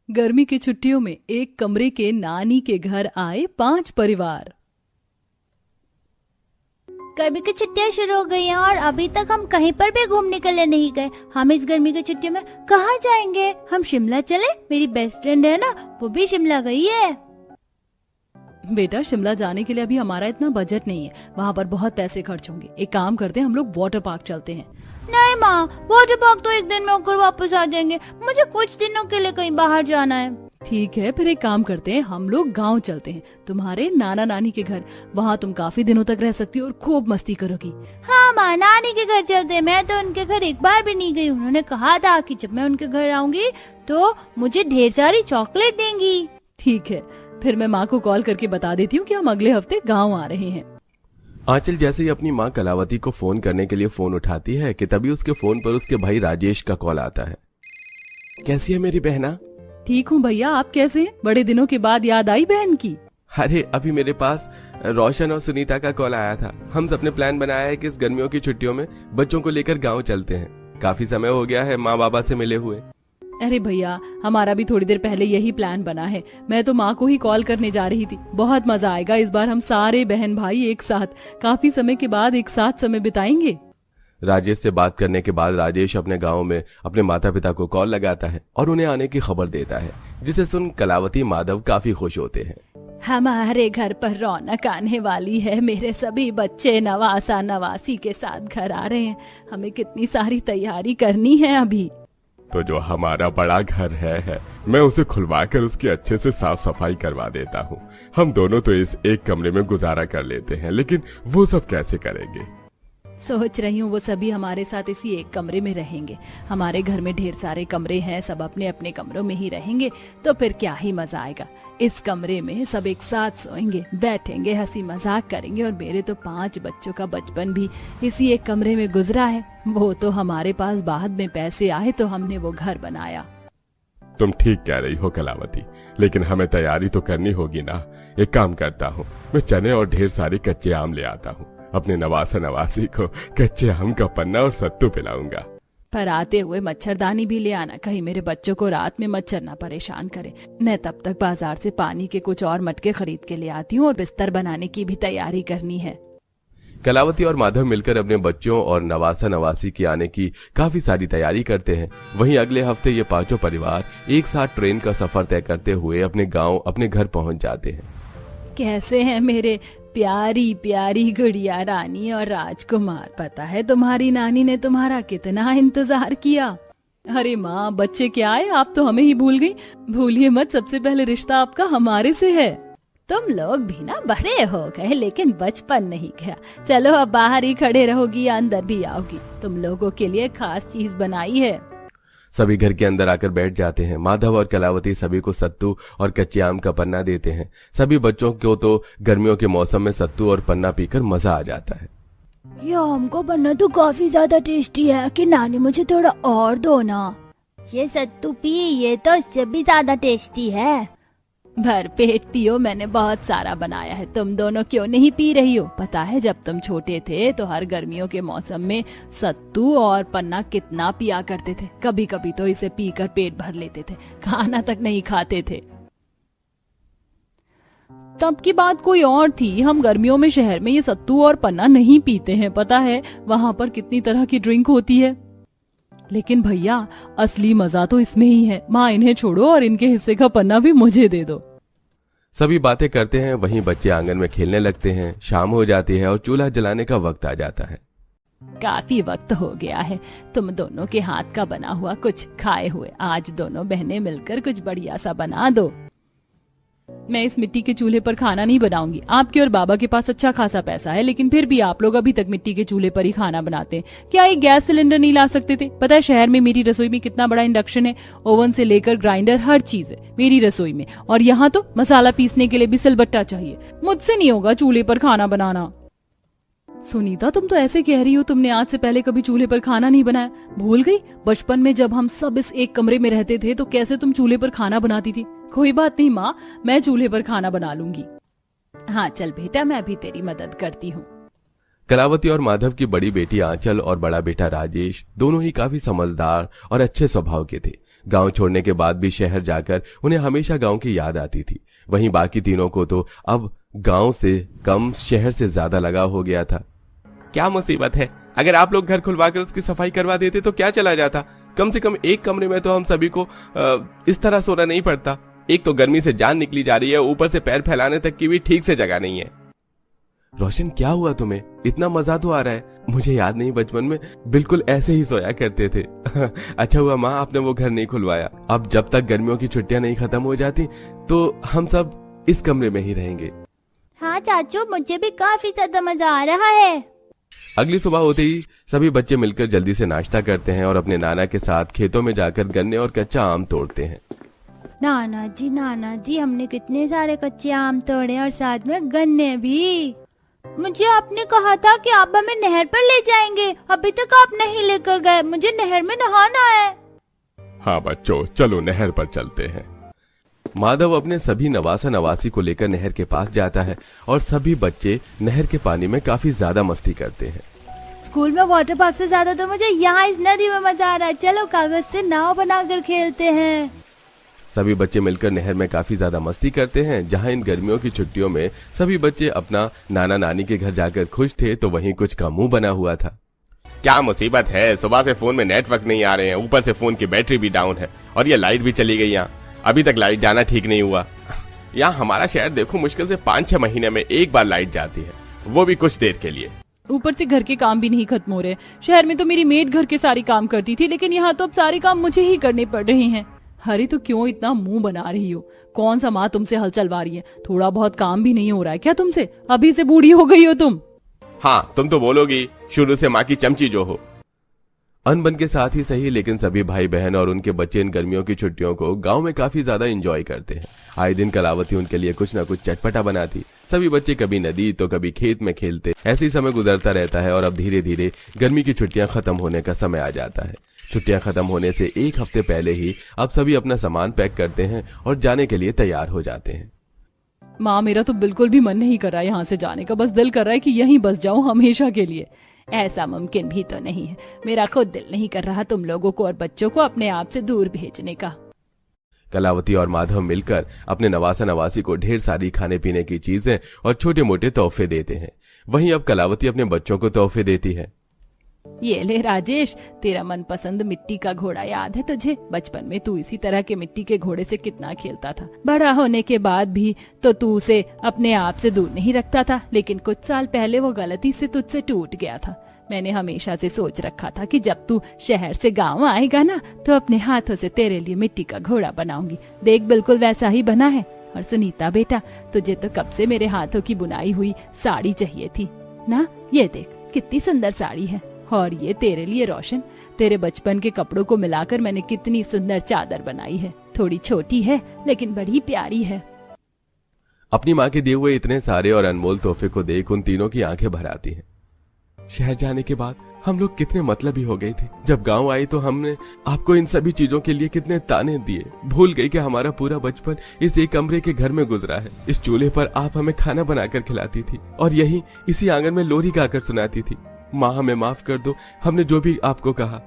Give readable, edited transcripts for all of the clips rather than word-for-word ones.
गर्मी की छुट्टियों में एक कमरे के नानी के घर आए 5 परिवार। गर्मी की छुट्टियां शुरू हो गई हैं और अभी तक हम कहीं पर भी घूमने के लिए नहीं गए। हम इस गर्मी की छुट्टियों में कहाँ जाएंगे? हम शिमला चले? मेरी बेस्ट फ्रेंड है ना, वो भी शिमला गई है। बेटा, शिमला जाने के लिए अभी हमारा इतना बजट नहीं है, वहाँ पर बहुत पैसे खर्च होंगे। एक काम करते हैं, हम लोग वाटर पार्क चलते हैं। नहीं माँ, वाटर पार्क तो एक दिन में होकर वापस आ जाएंगे। मुझे कुछ दिनों के लिए कहीं बाहर जाना है। ठीक है, फिर एक काम करते हैं, हम लोग गांव चलते हैं, तुम्हारे नाना नानी के घर। वहाँ तुम काफी दिनों तक रह सकती हो और खूब मस्ती करोगी। हाँ माँ, नानी के घर चलते हैं। मैं तो उनके घर एक बार भी नहीं गई। उन्होंने कहा था कि जब मैं उनके घर आऊंगी तो मुझे ढेर सारी चॉकलेट देंगी। ठीक है, फिर मैं माँ को कॉल करके बता देती हूँ कि हम अगले हफ्ते गाँव आ रहे हैं। आंचल जैसे ही अपनी माँ कलावती को फोन करने के लिए फोन उठाती है कि तभी उसके फोन पर उसके भाई राजेश का कॉल आता है। कैसी है मेरी बहना? ठीक हूँ भैया, आप कैसे हैं? बड़े दिनों के बाद याद आई बहन की। अरे अभी मेरे पास रोशन और सुनीता का कॉल आया था। हम सबने प्लान बनाया है कि इस गर्मियों की छुट्टियों में बच्चों को लेकर गाँव चलते हैं। काफी समय हो गया है माँ बाबा से मिले हुए। अरे भैया, हमारा भी थोड़ी देर पहले यही प्लान बना है। मैं तो माँ को ही कॉल करने जा रही थी। बहुत मजा आएगा इस बार, हम सारे बहन भाई एक साथ काफी समय के बाद एक साथ समय बिताएंगे। राजेश से बात करने के बाद राजेश अपने गांव में अपने माता पिता को कॉल लगाता है और उन्हें आने की खबर देता है, जिसे सुन कलावती माधव काफी खुश होते हैं। हमारे घर पर रौनक आने वाली है। मेरे सभी बच्चे नवासा नवासी के साथ घर आ रहे हैं। हमें कितनी सारी तैयारी करनी है अभी। तो जो हमारा बड़ा घर है मैं उसे खुलवाकर उसकी अच्छे से साफ सफाई करवा देता हूँ। हम दोनों तो इस एक कमरे में गुजारा कर लेते हैं, लेकिन वो सब कैसे करेंगे? सोच रही हूँ वो सभी हमारे साथ इसी एक कमरे में रहेंगे। हमारे घर में ढेर सारे कमरे हैं, सब अपने अपने कमरों में ही रहेंगे, तो फिर क्या ही मजा आएगा। इस कमरे में सब एक साथ सोएंगे, बैठेंगे, हंसी मजाक करेंगे। और मेरे तो 5 बच्चों का बचपन भी इसी एक कमरे में गुजरा है। वो तो हमारे पास बाद में पैसे आए तो हमने वो घर बनाया। तुम ठीक कह रही हो कलावती, लेकिन हमें तैयारी तो करनी होगी ना। एक काम करता हूँ, मैं चने और ढेर सारे कच्चे आम ले आता हूँ। अपने नवासा नवासी को कच्चे आम का पन्ना और सत्तू पिलाऊंगा। पर आते हुए मच्छरदानी भी ले आना, कहीं मेरे बच्चों को रात में मच्छर ना परेशान करे। मैं तब तक बाजार से पानी के कुछ और मटके खरीद के ले आती हूँ और बिस्तर बनाने की भी तैयारी करनी है। कलावती और माधव मिलकर अपने बच्चों और नवासा नवासी की आने की काफी सारी तैयारी करते हैं। वहीं अगले हफ्ते ये 5 परिवार एक साथ ट्रेन का सफर तय करते हुए अपने गाँव, अपने घर पहुँच जाते हैं। कैसे हैं मेरे प्यारी प्यारी गुड़िया रानी और राजकुमार? पता है तुम्हारी नानी ने तुम्हारा कितना इंतजार किया। अरे माँ, बच्चे क्या आए, आप तो हमें ही भूल गई। भूलिए मत, सबसे पहले रिश्ता आपका हमारे से है। तुम लोग भी ना बड़े हो गए, लेकिन बचपन नहीं गया। चलो अब बाहर ही खड़े रहोगी या अंदर भी आओगी? तुम लोगों के लिए खास चीज बनाई है। सभी घर के अंदर आकर बैठ जाते हैं। माधव और कलावती सभी को सत्तू और कच्चे आम का पन्ना देते हैं। सभी बच्चों को तो गर्मियों के मौसम में सत्तू और पन्ना पीकर मजा आ जाता है। ये आम का पन्ना तो काफी ज्यादा टेस्टी है कि नानी मुझे थोड़ा और दो ना। ये सत्तू पी, ये तो इससे भी ज्यादा टेस्टी है। भर पेट पियो, मैंने बहुत सारा बनाया है। तुम दोनों क्यों नहीं पी रही हो? पता है जब तुम छोटे थे तो हर गर्मियों के मौसम में सत्तू और पन्ना कितना पिया करते थे। कभी कभी तो इसे पीकर पेट भर लेते थे, खाना तक नहीं खाते थे। तब की बात कोई और थी। हम गर्मियों में शहर में ये सत्तू और पन्ना नहीं पीते हैं। पता है वहां पर कितनी तरह की ड्रिंक होती है। लेकिन भैया, असली मजा तो इसमें ही है। माँ, इन्हें छोड़ो और इनके हिस्से का पन्ना भी मुझे दे दो। सभी बातें करते हैं, वहीं बच्चे आंगन में खेलने लगते हैं। शाम हो जाती है और चूल्हा जलाने का वक्त आ जाता है। काफी वक्त हो गया है तुम दोनों के हाथ का बना हुआ कुछ खाए हुए। आज दोनों बहनें मिलकर कुछ बढ़िया सा बना दो। मैं इस मिट्टी के चूल्हे पर खाना नहीं बनाऊंगी। आपके और बाबा के पास अच्छा खासा पैसा है, लेकिन फिर भी आप लोग अभी तक मिट्टी के चूल्हे पर ही खाना बनाते हैं। क्या एक गैस सिलेंडर नहीं ला सकते थे? पता है शहर में मेरी रसोई में कितना बड़ा इंडक्शन है, ओवन से लेकर ग्राइंडर, हर चीज है मेरी रसोई में। और यहाँ तो मसाला पीसने के लिए भी सिलबट्टा चाहिए। मुझसे नहीं होगा चूल्हे पर खाना बनाना। सुनीता, तुम तो ऐसे कह रही हो, तुमने आज से पहले कभी चूल्हे पर खाना नहीं बनाया? भूल गई बचपन में जब हम सब इस एक कमरे में रहते थे तो कैसे तुम चूल्हे पर खाना बनाती थी? कोई बात नहीं माँ, मैं चूल्हे पर खाना बना लूंगी। हाँ चल बेटा, मैं भी तेरी मदद करती हूँ। कलावती और माधव की बड़ी बेटी आंचल और बड़ा बेटा राजेश दोनों ही काफी समझदार और अच्छे स्वभाव के थे। गांव छोड़ने के बाद भी शहर जाकर उन्हें हमेशा गांव की याद आती थी। वहीं बाकी तीनों को तो अब गांव से कम शहर से ज्यादा लगाव हो गया था। क्या मुसीबत है, अगर आप लोग घर खुलवाकर उसकी सफाई करवा देते तो क्या चला जाता। कम से कम एक कमरे में तो हम सभी को इस तरह सोना नहीं पड़ता। एक तो गर्मी से जान निकली जा रही है, ऊपर से पैर फैलाने तक की भी ठीक से जगह नहीं है। रोशन, क्या हुआ तुम्हें? इतना मजा तो आ रहा है। मुझे याद नहीं, बचपन में बिल्कुल ऐसे ही सोया करते थे। अच्छा हुआ माँ आपने वो घर नहीं खुलवाया। अब जब तक गर्मियों की छुट्टियां नहीं खत्म हो जाती तो हम सब इस कमरे में ही रहेंगे। हाँ चाचू, मुझे भी काफी ज्यादा मजा आ रहा है। अगली सुबह होते ही सभी बच्चे मिलकर जल्दी से नाश्ता करते हैं और अपने नाना के साथ खेतों में जाकर गन्ने और कच्चा आम तोड़ते हैं। नाना जी, हमने कितने सारे कच्चे आम तोड़े और साथ में गन्ने भी। मुझे आपने कहा था कि आप हमें नहर पर ले जाएंगे, अभी तक आप नहीं लेकर गए। मुझे नहर में नहाना है। हाँ बच्चों, चलो नहर पर चलते हैं। माधव अपने सभी नवासा नवासी को लेकर नहर के पास जाता है और सभी बच्चे नहर के पानी में काफी ज्यादा मस्ती करते हैं। स्कूल में वाटर पार्क से ज्यादा तो मुझे यहाँ इस नदी में मजा आ रहा है। चलो कागज से नाव बनाकर खेलते हैं। सभी बच्चे मिलकर नहर में काफी ज्यादा मस्ती करते हैं। जहां इन गर्मियों की छुट्टियों में सभी बच्चे अपना नाना नानी के घर जाकर खुश थे तो वहीं कुछ का मुंह बना हुआ था। क्या मुसीबत है, सुबह से फोन में नेटवर्क नहीं आ रहे हैं, ऊपर से फोन की बैटरी भी डाउन है और ये लाइट भी चली गई। यहाँ अभी तक लाइट जाना ठीक नहीं हुआ। यहाँ हमारा शहर देखो, मुश्किल से 5-6 महीने में एक बार लाइट जाती है, वो भी कुछ देर के लिए। ऊपर से घर के काम भी नहीं खत्म हो रहे। शहर में तो मेरी मेड घर के सारे काम करती थी, लेकिन यहाँ तो अब सारे काम मुझे ही करने पड़ रहे हैं। हरी, तो क्यों इतना मुंह बना रही हो? कौन सा माँ तुमसे हल चलवा रही है? थोड़ा बहुत काम भी नहीं हो रहा है क्या तुमसे? अभी से बूढ़ी हो गई हो तुम। हाँ, तुम तो बोलोगी शुरू से माँ की चमची जो हो। अनबन के साथ ही सही, लेकिन सभी भाई बहन और उनके बच्चे इन गर्मियों की छुट्टियों को गांव में काफी ज्यादा एंजॉय करते हैं। आए दिन कलावती उनके लिए कुछ न कुछ चटपटा बनाती। सभी बच्चे कभी नदी तो कभी खेत में खेलते। ऐसे ही समय गुजरता रहता है और अब धीरे धीरे गर्मी की छुट्टियां खत्म होने का समय आ जाता है। छुट्टियां खत्म होने से एक हफ्ते पहले ही अब सभी अपना सामान पैक करते हैं और जाने के लिए तैयार हो जाते हैं। माँ, मेरा तो बिल्कुल भी मन नहीं कर रहा है यहाँ से जाने का। बस दिल कर रहा है कि यहीं बस जाऊं हमेशा के लिए। ऐसा मुमकिन भी तो नहीं है। मेरा खुद दिल नहीं कर रहा तुम लोगों को और बच्चों को अपने आप से दूर भेजने का। कलावती और माधव मिलकर अपने नवासा नवासी को ढेर सारी खाने पीने की चीजें और छोटे मोटे तोहफे देते हैं। वहीं अब कलावती अपने बच्चों को तोहफे देती है। ये ले राजेश, तेरा मनपसंद मिट्टी का घोड़ा याद है तुझे? बचपन में तू इसी तरह के मिट्टी के घोड़े से कितना खेलता था। बड़ा होने के बाद भी तो तू उसे अपने आप से दूर नहीं रखता था, लेकिन कुछ साल पहले वो गलती से तुझसे टूट गया था। मैंने हमेशा से सोच रखा था कि जब तू शहर से गांव आएगा ना तो अपने हाथों से तेरे लिए मिट्टी का घोड़ा बनाऊंगी। देख, बिल्कुल वैसा ही बना है। और सुनीता बेटा, तुझे तो कब से मेरे हाथों की बुनाई हुई साड़ी चाहिए थी ना। ये देख कितनी सुंदर साड़ी है। और ये तेरे लिए रोशन, तेरे बचपन के कपड़ों को मिलाकर मैंने कितनी सुंदर चादर बनाई है। थोड़ी छोटी है लेकिन बड़ी प्यारी है। अपनी माँ के दिए हुए इतने सारे और अनमोल तोहफे को देख उन तीनों की आंखें भर आती हैं। शहर जाने के बाद हम लोग कितने मतलबी हो गए थे। जब गांव आई तो हमने आपको इन सभी चीजों के लिए कितने ताने दिए। भूल गई कि हमारा पूरा बचपन इस एक कमरे के घर में गुजरा है। इस चूल्हे पर आप हमें खाना बनाकर खिलाती थी और यही इसी आंगन में लोरी गाकर सुनाती थी। माँ, हमें माफ कर दो, हमने जो भी आपको कहा।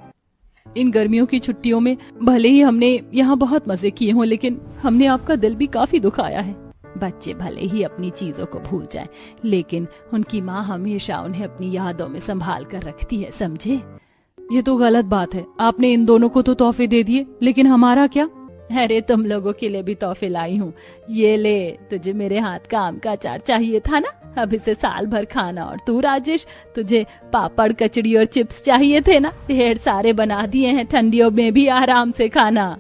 इन गर्मियों की छुट्टियों में भले ही हमने यहाँ बहुत मजे किए हों, लेकिन हमने आपका दिल भी काफी दुखाया है। बच्चे भले ही अपनी चीजों को भूल जाएं, लेकिन उनकी माँ हमेशा उन्हें अपनी यादों में संभाल कर रखती है, समझे? ये तो गलत बात है। आपने इन दोनों को तो तोहफे दे दिए, लेकिन हमारा क्या? अरे, तुम लोगों के लिए भी तोहफे लाई हूँ। ये ले, तुझे मेरे हाथ का आम का अचार चाहिए था ना, अब इसे साल भर खाना। और तू राजेश, तुझे पापड़ कचड़ी और चिप्स चाहिए थे ना, ढेर सारे बना दिए हैं, ठंडियों में भी आराम से खाना।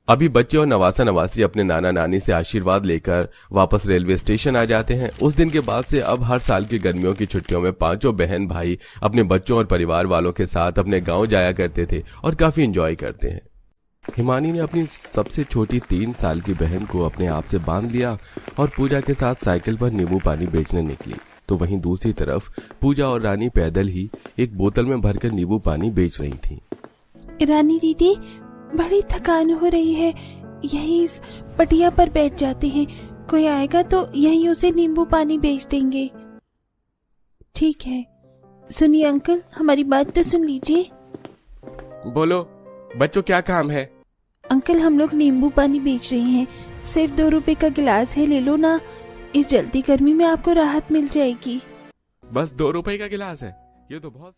अभी बच्चे और नवासा नवासी अपने नाना नानी से आशीर्वाद लेकर वापस रेलवे स्टेशन आ जाते हैं। उस दिन के बाद से अब हर साल की गर्मियों की छुट्टियों में पांचों बहन भाई अपने बच्चों और परिवार वालों के साथ अपने गांव जाया करते थे और काफी एंजॉय करते हैं। हिमानी ने अपनी सबसे छोटी 3 साल की बहन को अपने आप से बांध लिया और पूजा के साथ साइकिल पर नींबू पानी बेचने निकली। तो वहीं दूसरी तरफ पूजा और रानी पैदल ही एक बोतल में भरकर नींबू पानी बेच रही थी। रानी दीदी, बड़ी थकान हो रही है, यहीं इस पटिया पर बैठ जाते हैं। कोई आएगा तो यहीं उसे नींबू पानी बेच देंगे। ठीक है। सुनिए अंकल, हमारी बात तो सुन लीजिए। बोलो बच्चों, क्या काम है? अंकल हम लोग नींबू पानी बेच रहे हैं, सिर्फ 2 रुपए का गिलास है, ले लो ना। इस जल्दी गर्मी में आपको राहत मिल जाएगी। बस 2 रुपए का गिलास है, ये तो बहुत